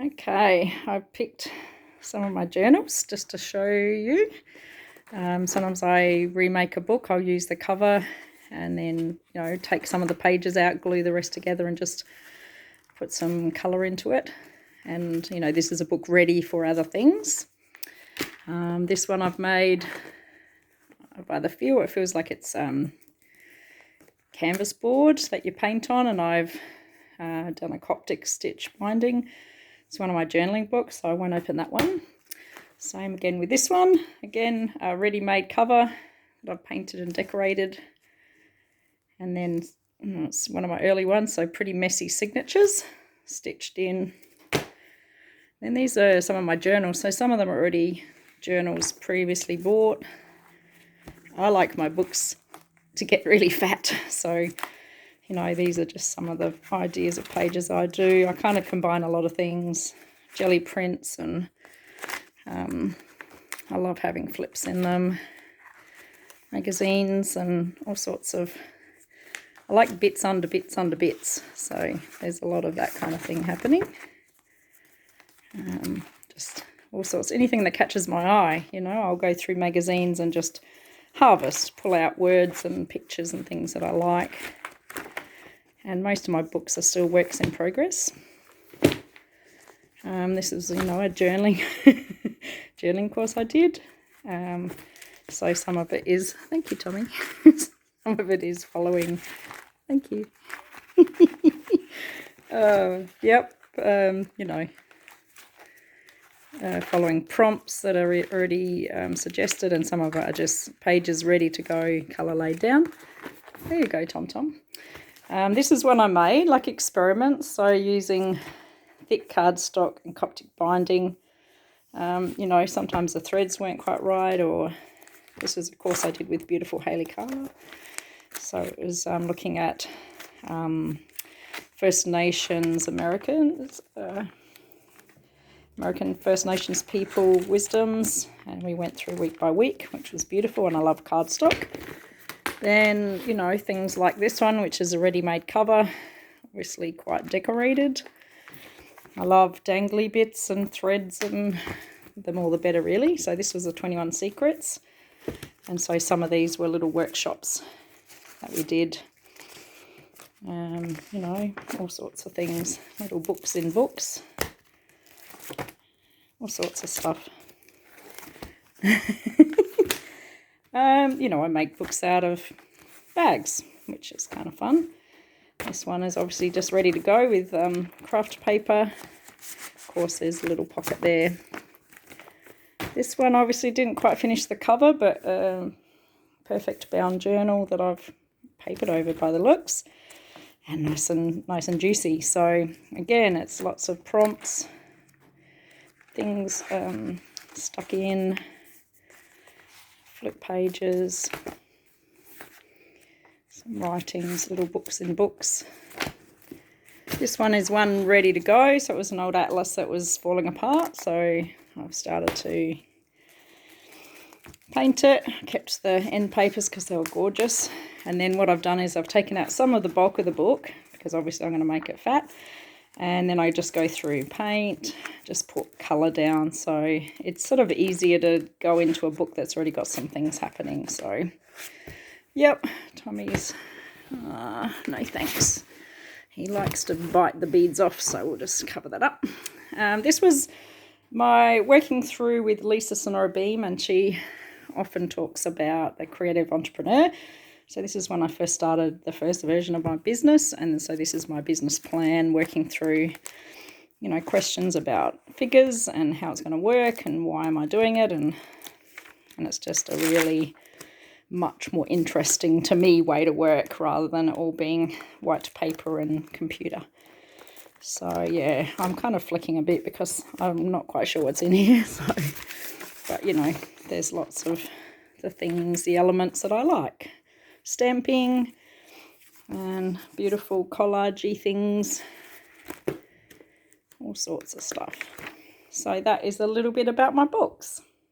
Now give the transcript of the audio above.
Okay, I've picked some of my journals just to show you. Sometimes I remake a book, I'll use the cover and then, take some of the pages out, glue the rest together and just put some colour into it. And, this is a book ready for other things. This one I've made by the feel. It feels like it's canvas board that you paint on, and I've done a Coptic stitch binding. It's one of my journaling books, so I won't open that one. Same again with this one. Again, a ready-made cover that I've painted and decorated. And then it's one of my early ones, so pretty messy signatures stitched in. Then these are some of my journals. So some of them are already journals previously bought. I like my books to get really fat, so these are just some of the ideas of pages I do. I kind of combine a lot of things, jelly prints, and I love having flips in them, magazines, and all sorts of, I like bits under bits under bits, so there's a lot of that kind of thing happening. Just all sorts, anything that catches my eye, I'll go through magazines and just harvest, pull out words and pictures and things that I like. And most of my books are still works in progress. This is, a journaling journaling course I did. So some of it is, thank you, Tommy. Some of it is following, thank you. Yep, following prompts that are already suggested, and some of it are just pages ready to go, colour laid down. There you go, Tom Tom. This is one I made, like experiments, so using thick cardstock and Coptic binding. Sometimes the threads weren't quite right, or this was a course I did with beautiful Hayley Carla. So it was looking at First Nations American First Nations people wisdoms, and we went through week by week, which was beautiful, and I love cardstock. Then, things like this one, which is a ready-made cover, obviously quite decorated. I love dangly bits and threads, and the more the better, really. So this was the 21 Secrets, and so some of these were little workshops that we did. All sorts of things, little books in books, all sorts of stuff. I make books out of bags, which is kind of fun. This one is obviously just ready to go with craft paper. Of course, there's a little pocket there. This one obviously didn't quite finish the cover, but perfect bound journal that I've papered over by the looks, and nice and juicy. So again, it's lots of prompts, things stuck in, flip pages, some writings, little books in books. This one is one ready to go, so it was an old atlas that was falling apart, so I've started to paint it. I kept the end papers because they were gorgeous, and then what I've done is I've taken out some of the bulk of the book, because obviously I'm going to make it fat, and then I just go through paint, just put colour down, so it's sort of easier to go into a book that's already got some things happening. So yep, Tommy's no thanks, he likes to bite the beads off, so we'll just cover that up. This was my working through with Lisa Sonora Beam, and she often talks about the creative entrepreneur. So this is when I first started the first version of my business, and so this is my business plan, working through, questions about figures and how it's going to work and why am I doing it, and it's just a really much more interesting to me way to work, rather than it all being white paper and computer. So yeah, I'm kind of flicking a bit because I'm not quite sure what's in here. So, but there's lots of the things, the elements that I like. Stamping and beautiful collagey things, all sorts of stuff. So that is a little bit about my books.